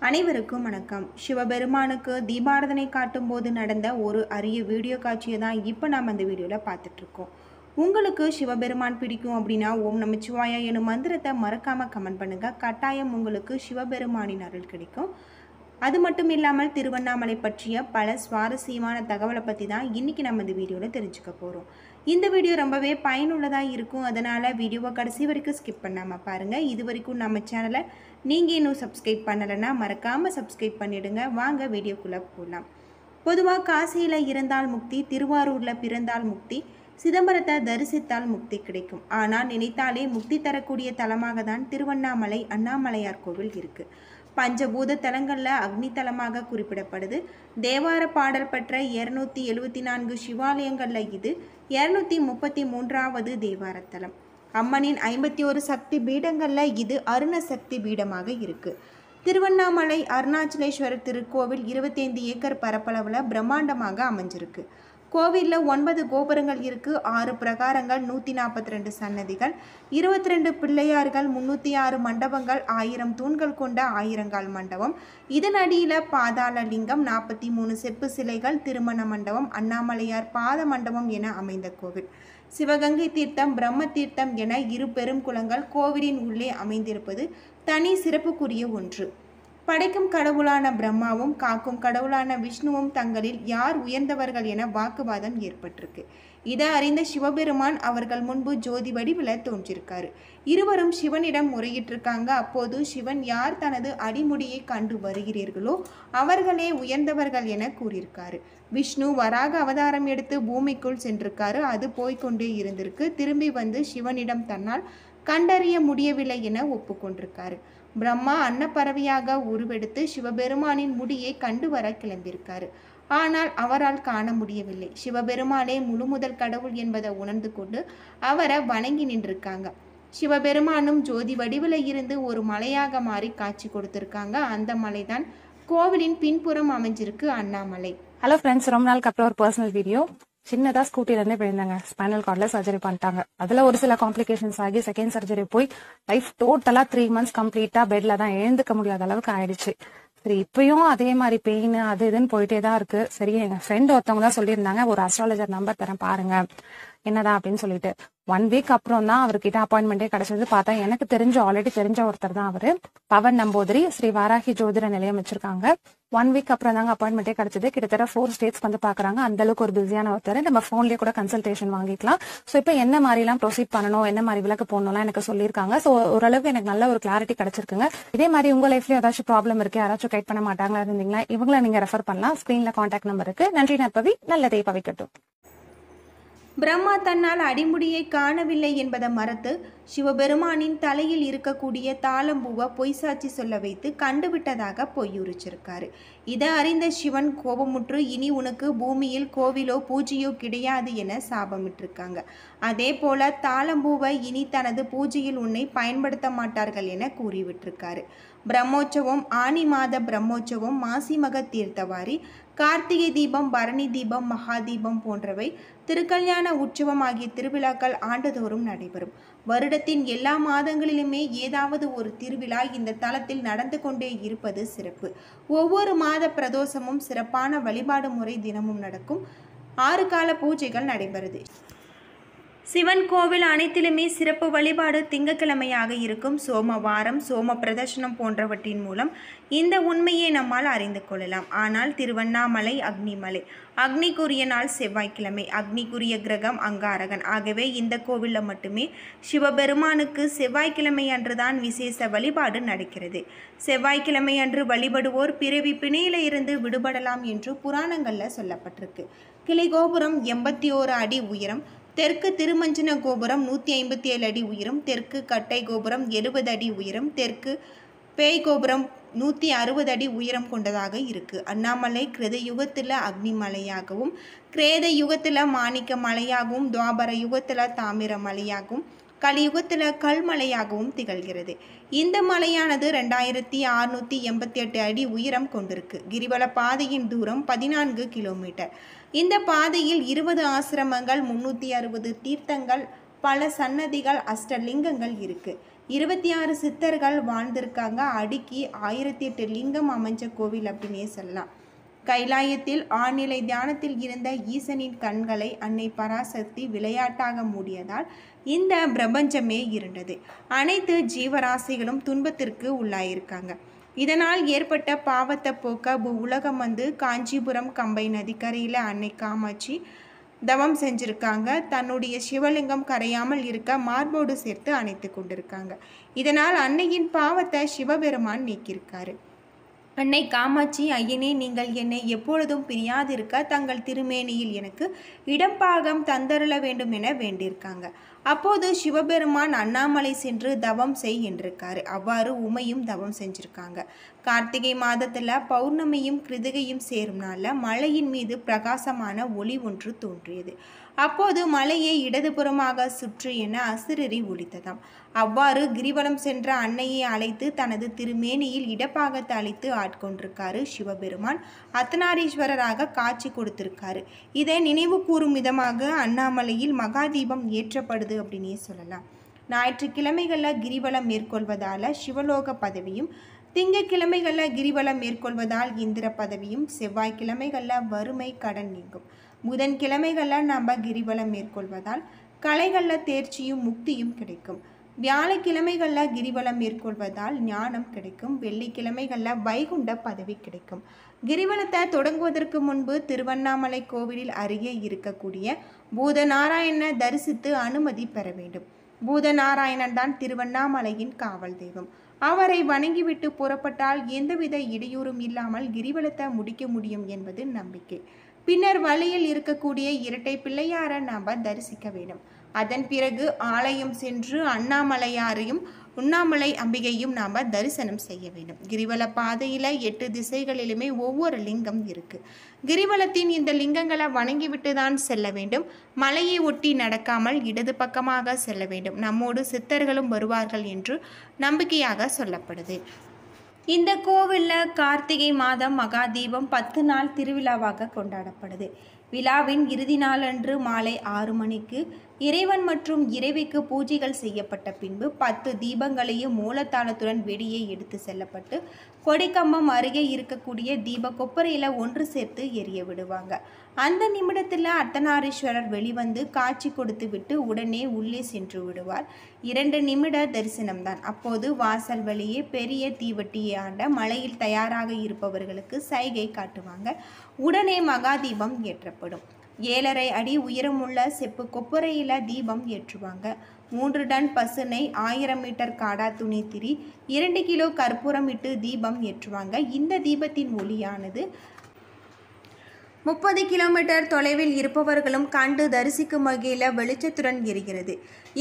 அனைவருக்கும் வணக்கம். சிவபெருமானுக்கு தீபாராதனை காட்டும் போது நடந்த ஒரு அரிய வீடியோ காட்சியை தான் இப்போ நாம் அந்த வீடியோவில் பார்த்துட்ருக்கோம். உங்களுக்கு சிவபெருமான் பிடிக்கும் அப்படின்னா ஓம் நமச்சிவாயா எனும் மந்திரத்தை மறக்காமல் கமெண்ட் பண்ணுங்கள். கட்டாயம் உங்களுக்கு சிவபெருமானின் அருள் கிடைக்கும். அது மட்டும் இல்லாமல் திருவண்ணாமலை பற்றிய பல சுவாரஸ்யமான தகவலை பற்றி தான் இன்றைக்கி நம்ம இந்த வீடியோவில் தெரிஞ்சுக்க போகிறோம். இந்த வீடியோ ரொம்பவே பயனுள்ளதாக இருக்கும். அதனால் வீடியோவை கடைசி வரைக்கும் ஸ்கிப் பண்ணாமல் பாருங்கள். இது வரைக்கும் நம்ம சேனலை நீங்கள் இன்னும் சப்ஸ்கிரைப் பண்ணலைன்னா மறக்காமல் சப்ஸ்கிரைப் பண்ணிவிடுங்க. வாங்க வீடியோக்குள்ளே போகலாம். பொதுவாக காசியில் இருந்தால் முக்தி, திருவாரூரில் பிறந்தால் முக்தி, சிதம்பரத்தை தரிசித்தால் முக்தி கிடைக்கும். ஆனால் நினைத்தாலே முக்தி தரக்கூடிய தலமாக தான் திருவண்ணாமலை அண்ணாமலையார் கோவில் இருக்குது. பஞ்சபூத தலங்களில் அக்னி தலமாக குறிப்பிடப்படுது. தேவார பாடல் பெற்ற 274 சிவாலயங்களில் இது 233வது தேவார தலம். அம்மனின் 51 சக்தி பீடங்களில் இது அருண சக்தி பீடமாக இருக்குது. திருவண்ணாமலை அருணாச்சலேஸ்வரர் திருக்கோவில் 25 ஏக்கர் பரப்பளவில் பிரம்மாண்டமாக அமைஞ்சிருக்கு. கோவிலில் 9 கோபுரங்கள் இருக்குது, 6 பிரகாரங்கள், 142 சன்னதிகள், 22 பிள்ளையார்கள், 306 மண்டபங்கள், 1000 தூண்கள் கொண்ட ஆயிரங்கால் மண்டபம், இதன் அடியில் பாதாள லிங்கம், 43 செப்பு சிலைகள், திருமண மண்டபம், அண்ணாமலையார் பாத மண்டபம் என அமைந்த கோவில். சிவகங்கை தீர்த்தம், பிரம்ம தீர்த்தம் என 2 பெரும் குளங்கள் கோவிலின் உள்ளே அமைந்திருப்பது தனி சிறப்புக்குரிய ஒன்று. படைக்கும் கடவுளான பிரம்மாவும் காக்கும் கடவுளான விஷ்ணுவும் தங்களில் யார் உயர்ந்தவர்கள் என வாக்குவாதம் ஏற்பட்டிருக்கு. இதை அறிந்த சிவபெருமான் அவர்கள் முன்பு ஜோதி வடிவில் தோன்றியிருக்காரு. இருவரும் சிவனிடம் முறையிட்டிருக்காங்க. அப்போது சிவன் யார் தனது அடிமுடியை கண்டு வருகிறீர்களோ அவர்களே உயர்ந்தவர்கள் என கூறியிருக்காரு. விஷ்ணு வராக அவதாரம் எடுத்து பூமிக்குள் சென்றிருக்காரு. அது போய்கொண்டே இருந்திருக்கு. திரும்பி வந்து சிவனிடம் தன்னால் கண்டறிய முடியவில்லை என ஒப்புக்கொண்டிருக்காரு. பிரம்மா அன்னப்பறவையாக உருவெடுத்து சிவபெருமானின் முடியை கண்டு வர கிளம்பியிருக்காரு. ஆனால் அவரால் காண முடியவில்லை. சிவபெருமானே முழுமுதல் கடவுள் என்பதை உணர்ந்து கொண்டு அவரை வணங்கி நின்றிருக்காங்க. சிவபெருமானும் ஜோதி வடிவில் இருந்து ஒரு மலையாக மாறி காட்சி கொடுத்திருக்காங்க. அந்த மலைதான் கோவிலின் பின்புறம் அமைஞ்சிருக்கு அண்ணாமலை. ஹலோ ஃப்ரெண்ட்ஸ், ரொம்ப நாளுக்கு அப்புறம் ஒரு பர்சனல் வீடியோ. சின்னதா ஸ்கூட்டிலேருந்து விழுந்தாங்க. ஸ்பைனல் கார்டில் சர்ஜரி பண்ணிட்டாங்க. அதில் ஒரு சில காம்ப்ளிகேஷன்ஸ் ஆகி செகண்ட் சர்ஜரி போய் லைஃப் டோட்டலாக 3 மந்த்ஸ் கம்ப்ளீட்டாக பெட்டில் தான் எழுந்துக்க முடியாத அளவுக்கு ஆயிடுச்சு. சரி, இப்பயும் அதே மாதிரி பெயின் அது இதுன்னு போயிட்டே தான் இருக்கு. சரி, எங்க ஃப்ரெண்ட் ஒருத்தவங்க தான் சொல்லியிருந்தாங்க, ஒரு அஸ்ட்ராலஜர் நம்பர் தரேன் பாருங்க என்னதான் அப்படின்னு சொல்லிட்டு. 1 வீக் அப்புறம் தான் அவர்கிட்ட அப்பாயின்மெண்டே கிடைச்சது. பார்த்தா எனக்கு ஆல்ரெடி தெரிஞ்ச ஒருத்தர் தான் அவரு. பவன் நம்பூதிரி ஸ்ரீ வாராகி ஜோதிட நிலையம் வச்சிருக்காங்க. 1 வீக் அப்புறம் தாங்க அப்பாயின்மெண்டே கிடைச்சது. கிட்டத்தட்ட 4 ஸ்டேட்ஸ் வந்து பாக்குறாங்க. அந்த அளவுக்கு ஒரு பிஸியான ஒருத்தர். நம்ம போன்லயே கூட கன்சல்டேஷன் வாங்கிக்கலாம். ஸோ இப்போ என்ன மாதிரி எல்லாம் ப்ரொசீட் பண்ணணும், என்ன மாதிரி விளக்கு போடணும்லாம் எனக்கு சொல்லியிருக்காங்க. ஸோ ஓரளவுக்கு எனக்கு நல்ல ஒரு கிளாரிட்டி கிடைச்சிருக்குங்க. இதே மாதிரி உங்க லைஃப்லயும் ஏதாச்சும் ப்ராப்ளம் இருக்கு, யாராச்சும் கைட் பண்ண மாட்டாங்களா இருந்தீங்களா, இவங்களை நீங்க ரெஃபர் பண்ணலாம். ஸ்கிரீன்ல கான்டாக்ட் நம்பர் இருக்கு. நன்றி நற்பவி, நல்லதை பவிக்கட்டும். பிரம்மா தன்னால் அடிமுடியை காணவில்லை என்பதை மறத்து சிவபெருமானின் தலையில் இருக்கக்கூடிய தாளம்பூவை பொய் சாட்சி சொல்ல வைத்து கண்டுவிட்டதாக பொய்யுரிச்சிருக்காரு. இதை அறிந்த சிவன் கோபமுற்று இனி உனக்கு பூமியில் கோவிலோ பூஜையோ கிடையாது என சாபமிட்டிருக்காங்க. அதே போல தாளம்பூவை இனி தனது பூஜையில் உன்னை பயன்படுத்த மாட்டார்கள் என கூறிவிட்டிருக்காரு. பிரம்மோற்சவம், ஆனி மாத பிரம்மோற்சவம், மாசிமக தீர்த்தவாரி, கார்த்திகை தீபம், பரணி தீபம், மகா தீபம் போன்றவை திருக்கல்யாண உற்சவம் ஆகிய திருவிழாக்கள் ஆண்டுதோறும் நடைபெறும். வருடத்தின் எல்லா மாதங்களிலுமே ஏதாவது ஒரு திருவிழா இந்த தலத்தில் நடந்து கொண்டே இருப்பது சிறப்பு. ஒவ்வொரு மாத பிரதோஷமும் சிறப்பான வழிபாடு முறை தினமும் நடக்கும். 6 கால பூஜைகள் நடைபெறுது. சிவன் கோவில் அனைத்திலுமே சிறப்பு வழிபாடு திங்கட்கிழமையாக இருக்கும். சோமவாரம், சோம பிரதர்ஷனம் போன்றவற்றின் மூலம் இந்த உண்மையை நம்மால் அறிந்து கொள்ளலாம். ஆனால் திருவண்ணாமலை அக்னிமலை, அக்னிக்குரிய நாள் செவ்வாய்க்கிழமை, அக்னிக்குரிய கிரகம் அங்காரகன். ஆகவே இந்த கோவிலில் மட்டுமே சிவபெருமானுக்கு செவ்வாய்க்கிழமை அன்றுதான் விசேஷ வழிபாடு நடக்கிறது. செவ்வாய்க்கிழமை அன்று வழிபடுவோர் பிறவி பிணையில இருந்து விடுபடலாம் என்று புராணங்களில் சொல்லப்பட்டிருக்கு. கிளை கோபுரம் 81 அடி உயரம், தெற்கு திருமஞ்சன கோபுரம் 157 அடி உயரம், தெற்கு கட்டை கோபுரம் 70 அடி உயரம், தெற்கு பேய் கோபுரம் 160 அடி உயரம் கொண்டதாக இருக்கு. அண்ணாமலை கிருத யுகத்தில் அக்னிமலையாகவும், கிரேத யுகத்தில் மாணிக்க மலையாகவும், துவாபர யுகத்தில் தாமிர மலையாகவும், கலியுகத்தில் கல்மலையாகவும் திகழ்கிறது. இந்த மலையானது 2688 அடி உயரம் கொண்டிருக்கு. கிரிவல பாதையின் தூரம் 14 கிலோமீட்டர். இந்த பாதையில் 20 ஆசிரமங்கள், 360 தீர்த்தங்கள், பல சன்னதிகள், அஷ்டலிங்கங்கள் இருக்கு. 26 சித்தர்கள் வாழ்ந்திருக்காங்க. அடுக்கி 1008 லிங்கம் அமைஞ்ச கோவில் அப்படின்னே சொல்லலாம். கைலாயத்தில் ஆழ்நிலை தியானத்தில் இருந்த ஈசனின் கண்களை அன்னை பராசக்தி விளையாட்டாக மூடியதால் இந்த பிரபஞ்சமே இருண்டது. அனைத்து ஜீவராசிகளும் துன்பத்திற்கு உள்ளாயிருக்காங்க. இதனால் ஏற்பட்ட பாவத்தை போக்க உலகம் வந்து காஞ்சிபுரம் கம்பை நதிக்கரையில் அன்னை காமாட்சி தவம் செஞ்சுருக்காங்க. தன்னுடைய சிவலிங்கம் கரையாமல் இருக்க மார்போடு சேர்த்து அணைத்து கொண்டிருக்காங்க. இதனால் அன்னையின் பாவத்தை சிவபெருமான் நீக்கியிருக்காரு. அன்னை காமாட்சி, ஐயனே, நீங்கள் என்னை எப்பொழுதும் பிரியாதிருக்க தங்கள் திருமேனியில் எனக்கு இடப்பாகம் தந்தருள வேண்டும் என வேண்டியிருக்காங்க. அப்போது சிவபெருமான் அண்ணாமலை சென்று தவம் செய் என்றிருக்காரு. அவ்வாறு உமையும் தவம் செஞ்சுருக்காங்க. கார்த்திகை மாதத்தில் பௌர்ணமியும் கிருதிகையும் சேரும் நாளில் மலையின் மீது பிரகாசமான ஒளி ஒன்று தோன்றியது. அப்போது மலையை இடதுபுறமாக சுற்று என அசிரறி ஒலித்ததாம். அவ்வாறு கிரிவலம் சென்ற அன்னையை அழைத்து தனது திருமேனியில் இடப்பாகத்தை அளித்து ஆட்கொண்டிருக்காரு சிவபெருமான். அர்த்தநாரீஸ்வரராக காட்சி கொடுத்திருக்காரு. இதை நினைவு கூறும் விதமாக அண்ணாமலையில் மகாதீபம் ஏற்றப்படுது அப்படின்னே சொல்லலாம். ஞாயிற்றுக்கிழமைகளில் கிரிவலம் மேற்கொள்வதால் சிவலோக பதவியும், திங்கட்கிழமைகளில் கிரிவலம் மேற்கொள்வதால் இந்திர பதவியும், செவ்வாய்க்கிழமைகளில் வறுமை கடன் நீங்கும், புதன்கிழமைகளில் நம்ம கிரிவலம் மேற்கொள்வதால் கலைகளில் தேர்ச்சியும் முக்தியும் கிடைக்கும், வியாழக்கிழமைகளில் கிரிவலம் மேற்கொள்வதால் ஞானம் கிடைக்கும், வெள்ளிக்கிழமைகளில் வைகுண்ட பதவி கிடைக்கும். கிரிவலத்தை தொடங்குவதற்கு முன்பு திருவண்ணாமலை கோவிலில் அருகே இருக்கக்கூடிய பூதநாராயணனை தரிசித்து அனுமதி பெற வேண்டும். பூதநாராயணன் தான் திருவண்ணாமலையின் காவல் தெய்வம். அவரை வணங்கிவிட்டு புறப்பட்டால் எந்தவித இடையூறும் இல்லாமல் கிரிவலத்தை முடிக்க முடியும் என்பது நம்பிக்கை. பின்னர் வழியில் இருக்கக்கூடிய இரட்டை பிள்ளையாரை நாம் தரிசிக்க வேண்டும். அதன் பிறகு ஆலயம் சென்று அண்ணாமலையாரையும் உண்ணாமலை அம்பிகையும் நாம் தரிசனம் செய்ய வேண்டும். கிரிவல பாதையில் 8 திசைகளிலுமே ஒவ்வொரு லிங்கம் இருக்கு. கிரிவலத்தின் இந்த லிங்கங்களை வணங்கிவிட்டு தான் செல்ல வேண்டும். மலையை ஒட்டி நடக்காமல் இடது பக்கமாக செல்ல வேண்டும். நம்மோடு சித்தர்களும் வருவார்கள் என்று நம்பிக்கையாக சொல்லப்படுது. இந்த கோவிலில் கார்த்திகை மாதம் மகாதீபம் 10 நாள் திருவிழாவாக கொண்டாடப்படுது. விழாவின் இறுதி நாளன்று மாலை 6 மணிக்கு இறைவன் மற்றும் இறைவிக்கு பூஜைகள் செய்யப்பட்ட பின்பு 10 தீபங்களையும் மூலத்தாளத்துடன் வெளியே எடுத்து செல்லப்பட்டு கொடிக்கம்பம் அருகே இருக்கக்கூடிய தீப கொப்பரையில் ஒன்று சேர்த்து எரிய விடுவாங்க. அந்த நிமிடத்தில் அர்த்தநாரீஸ்வரர் வெளிவந்து காட்சி கொடுத்து விட்டு உடனே உள்ளே சென்று விடுவார். 2 நிமிட தரிசனம்தான். அப்போது வாசல் வழியே பெரிய தீவட்டியை ஆண்ட மலையில் தயாராக இருப்பவர்களுக்கு சைகை காட்டுவாங்க. உடனே மகாதீபம் ஏற்றப்படும். 7.5 அடி உயரமுள்ள செப்பு கொப்பரையில் தீபம் ஏற்றுவாங்க. 3 டன் பசுனை, 1000 மீட்டர் காடா துணி திரி, 2 கிலோ கற்பூரம் இட்டு தீபம் ஏற்றுவாங்க. இந்த தீபத்தின் ஒளியானது 30 கிலோமீட்டர் தொலைவில் இருப்பவர்களும் கண்டு தரிசிக்கும் வகையில் வெளிச்சத்துடன் எரிகிறது.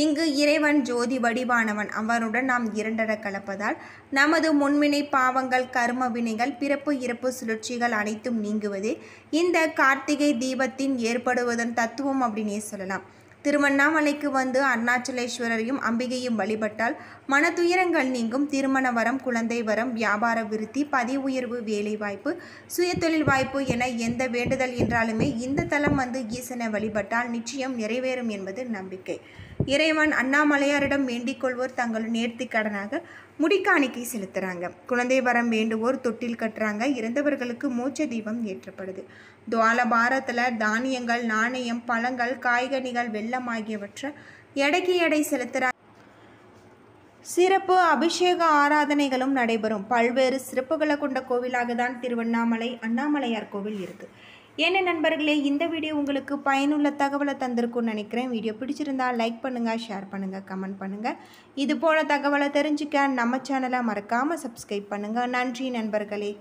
இங்கு இறைவன் ஜோதி வடிவானவன். அவனுடன் நாம் 2 கலப்பதால் நமது முன்வினை பாவங்கள், கர்ம வினைகள், பிறப்பு இறப்பு சுழற்சிகள் அனைத்தும் நீங்குவதே இந்த கார்த்திகை தீபத்தின் ஏற்படுவதன் தத்துவம் அப்படின்னே சொல்லலாம். திருவண்ணாமலைக்கு வந்து அருணாச்சலேஸ்வரரையும் அம்பிகையும் வழிபட்டால் மன துயரங்கள் நீங்கும். திருமண வரம், குழந்தை வரம், வியாபார விருத்தி, பதவி உயர்வு, வேலை வாய்ப்பு, சுயதொழில் வாய்ப்பு என எந்த வேண்டுதல் என்றாலுமே இந்த தலம் வந்து ஈசனை வழிபட்டால் நிச்சயம் நிறைவேறும் என்பது நம்பிக்கை. இறைவன் அண்ணாமலையாரிடம் வேண்டிக் கொள்வோர் தங்கள் நேர்த்தி கடனாக முடிக்காணிக்கை செலுத்துகிறாங்க. குழந்தை வரம் வேண்டுவோர் தொட்டில் கட்டுறாங்க. இறந்தவர்களுக்கு மோட்ச தீபம் ஏற்றப்படுது. துவால பாரத்தில் தானியங்கள், நாணயம், பழங்கள், காய்கனிகள், வெல்லம் ஆகியவற்றை எடைக்கு எடை செலுத்துகிறாங்க. சிறப்பு அபிஷேக ஆராதனைகளும் நடைபெறும். பல்வேறு சிறப்புகளை கொண்ட கோவிலாக தான் திருவண்ணாமலை அண்ணாமலையார் கோவில் இருக்குது. என்ன நண்பர்களே, இந்த வீடியோ உங்களுக்கு பயனுள்ள தகவலை தந்திருக்கும்னு நினைக்கிறேன். வீடியோ பிடிச்சிருந்தா லைக் பண்ணுங்கள், ஷேர் பண்ணுங்கள், கமெண்ட் பண்ணுங்கள். இது போல தகவலை தெரிஞ்சுக்க நம்ம சேனலை மறக்காமல் சப்ஸ்கிரைப் பண்ணுங்கள். நன்றி நண்பர்களே.